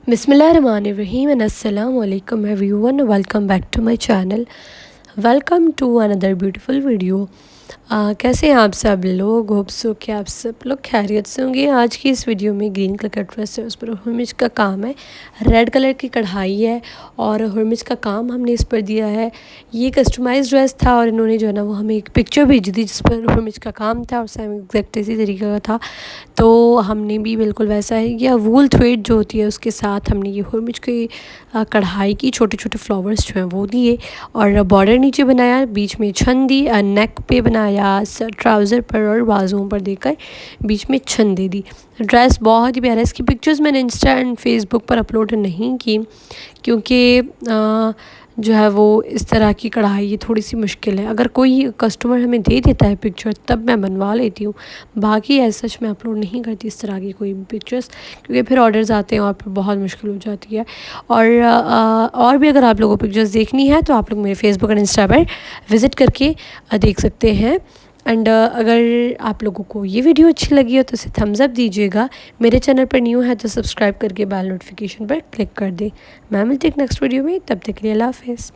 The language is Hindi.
Bismillahirrahmanirrahim and Assalamu alaikum everyone. Welcome back to my channel. Welcome to another beautiful video. कैसे हैं आप सब लोग? होप सो कि आप सब लोग खैरियत से होंगे। आज की इस वीडियो में ग्रीन कलर का ड्रेस है, उस पर हुरमिज का काम है, रेड कलर की कढ़ाई है और हुरमिज का काम हमने इस पर दिया है। ये कस्टमाइज ड्रेस था और इन्होंने जो है ना वो हमें एक पिक्चर भेजी थी जिस पर हुरमिज का काम था और सेम एग्जैक्ट इसी तरीके का था, तो हमने भी बिल्कुल वैसा ही किया। वूल थ्रेड जो होती है उसके साथ हमने ये हुरमिज की कढ़ाई की छोटे छोटे फ्लावर्स जो हैं वो दिए और बॉर्डर नीचे बनाया, बीच में छन दी, नेक पे बनाया, ट्राउज़र पर और बाजुओं पर देकर बीच में छन दे दी। ड्रेस बहुत ही प्यारा है। इसकी पिक्चर्स मैंने इंस्टा एंड फेसबुक पर अपलोड नहीं की क्योंकि जो है वो इस तरह की कढ़ाई ये थोड़ी सी मुश्किल है। अगर कोई कस्टमर हमें दे देता है पिक्चर तब मैं बनवा लेती हूँ, बाकी ऐसा सच मैं अपलोड नहीं करती इस तरह की कोई भी पिक्चर्स, क्योंकि फिर ऑर्डर्स आते हैं और फिर बहुत मुश्किल हो जाती है। और भी अगर आप लोगों को पिक्चर्स देखनी है तो आप लोग मेरे फेसबुक और इंस्टा पर विज़िट करके देख सकते हैं। एंड अगर आप लोगों को ये वीडियो अच्छी लगी हो तो इसे थम्स अप दीजिएगा। मेरे चैनल पर न्यू है तो सब्सक्राइब करके बेल नोटिफिकेशन पर क्लिक कर दें। मैं मिलती हूँ नेक्स्ट वीडियो में, तब तक के लिए अल्लाह हाफ़िज़।